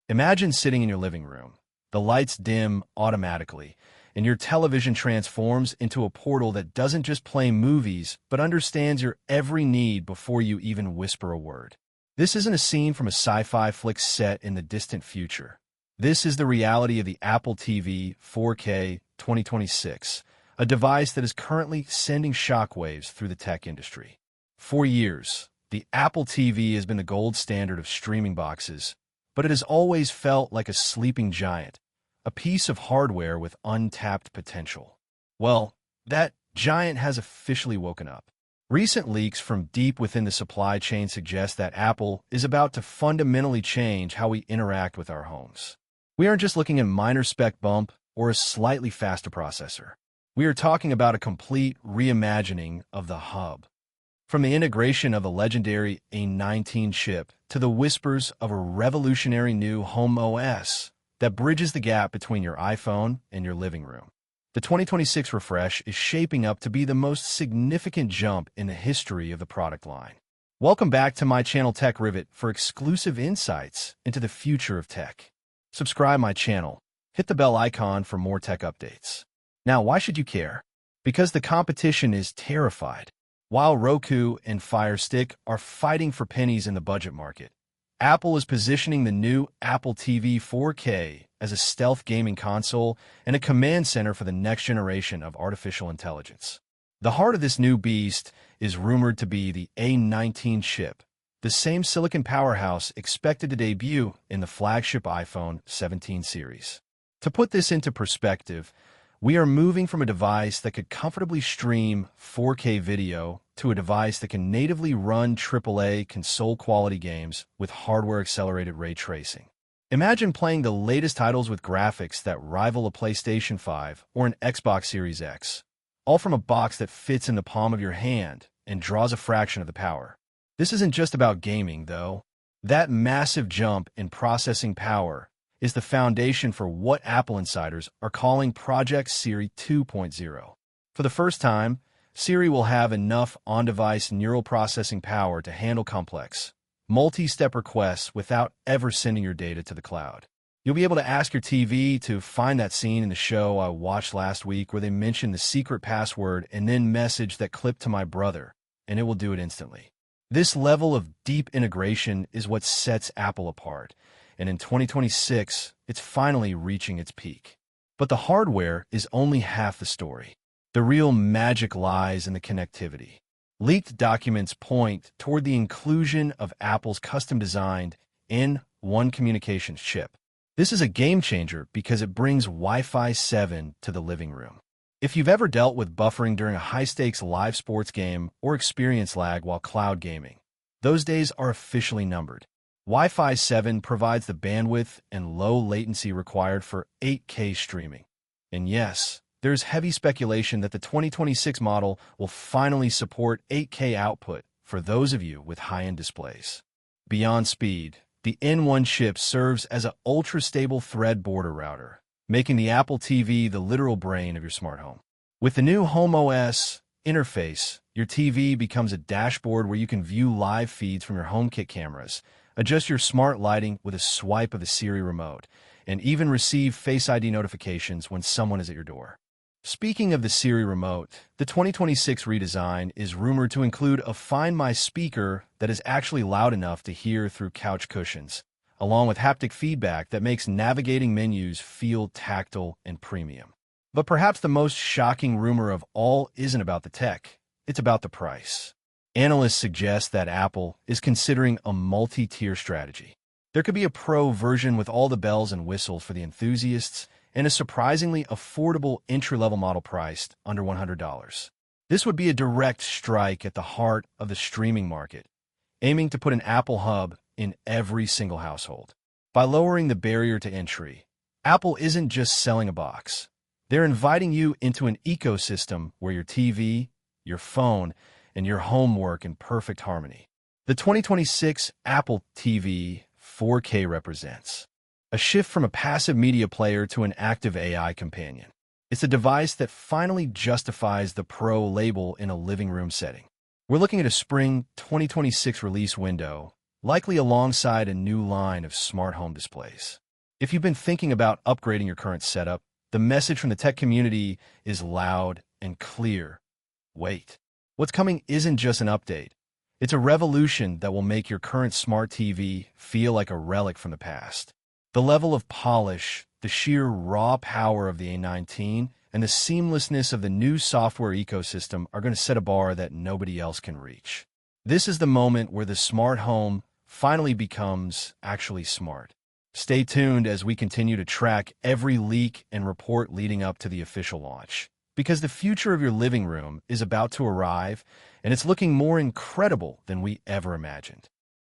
Imagine sitting in your living room. The lights dim automatically, and your television transforms into a portal that doesn't just play movies, but understands your every need before you even whisper a word. This isn't a scene from a sci-fi flick set in the distant future. This is the reality of the Apple TV 4K 2026, a device that is currently sending shockwaves through the tech industry. For years, the Apple TV has been the gold standard of streaming boxes, but it has always felt like a sleeping giant, a piece of hardware with untapped potential. Well, that giant has officially woken up. Recent leaks from deep within the supply chain suggest that Apple is about to fundamentally change how we interact with our homes. We aren't just looking at a minor spec bump or a slightly faster processor. We are talking about a complete reimagining of the hub. From the integration of the legendary A17 chip to the whispers of a revolutionary new home OS that bridges the gap between your iPhone and your living room. The 2026 refresh is shaping up to be the most significant jump in the history of the product line. Welcome back to my channel Tech Rivet for exclusive insights into the future of tech. Subscribe my channel, hit the bell icon for more tech updates. Now, why should you care? Because the competition is terrified. While Roku and Fire Stick are fighting for pennies in the budget market, Apple is positioning the new Apple TV 4K as a stealth gaming console and a command center for the next generation of artificial intelligence. The heart of this new beast is rumored to be the A19 chip, the same silicon powerhouse expected to debut in the flagship iPhone 17 series. To put this into perspective, we are moving from a device that could comfortably stream 4K video to a device that can natively run AAA console-quality games with hardware-accelerated ray tracing. Imagine playing the latest titles with graphics that rival a PlayStation 5 or an Xbox Series X, all from a box that fits in the palm of your hand and draws a fraction of the power. This isn't just about gaming, though. That massive jump in processing power is the foundation for what Apple insiders are calling Project Siri 2.0. For the first time, Siri will have enough on-device neural processing power to handle complex, multi-step requests without ever sending your data to the cloud. You'll be able to ask your TV to find that scene in the show I watched last week where they mentioned the secret password and then message that clip to my brother, and it will do it instantly. This level of deep integration is what sets Apple apart, and in 2026, it's finally reaching its peak. But the hardware is only half the story. The real magic lies in the connectivity. Leaked documents point toward the inclusion of Apple's custom-designed N1 communications chip. This is a game-changer because it brings Wi-Fi 7 to the living room. If you've ever dealt with buffering during a high-stakes live sports game or experienced lag while cloud gaming, those days are officially numbered. Wi-Fi 7 provides the bandwidth and low latency required for 8K streaming. And yes, there's heavy speculation that the 2026 model will finally support 8K output for those of you with high-end displays. Beyond speed, the N1 chip serves as an ultra-stable thread border router, making the Apple TV the literal brain of your smart home. With the new Home OS interface, your TV becomes a dashboard where you can view live feeds from your HomeKit cameras, adjust your smart lighting with a swipe of the Siri remote, and even receive Face ID notifications when someone is at your door. Speaking of the Siri remote, the 2026 redesign is rumored to include a Find My speaker that is actually loud enough to hear through couch cushions, along with haptic feedback that makes navigating menus feel tactile and premium. But perhaps the most shocking rumor of all isn't about the tech, it's about the price. Analysts suggest that Apple is considering a multi-tier strategy. There could be a Pro version with all the bells and whistles for the enthusiasts, and a surprisingly affordable entry-level model priced under $100. This would be a direct strike at the heart of the streaming market, aiming to put an Apple hub in every single household. By lowering the barrier to entry, Apple isn't just selling a box. They're inviting you into an ecosystem where your TV, your phone, and your home work in perfect harmony. The 2026 Apple TV 4K represents a shift from a passive media player to an active AI companion. It's a device that finally justifies the Pro label in a living room setting. We're looking at a spring 2026 release window, likely alongside a new line of smart home displays. If you've been thinking about upgrading your current setup, the message from the tech community is loud and clear. Wait. What's coming isn't just an update. It's a revolution that will make your current smart TV feel like a relic from the past. The level of polish, the sheer raw power of the A19, and the seamlessness of the new software ecosystem are going to set a bar that nobody else can reach. This is the moment where the smart home finally becomes actually smart. Stay tuned as we continue to track every leak and report leading up to the official launch. Because the future of your living room is about to arrive, and it's looking more incredible than we ever imagined.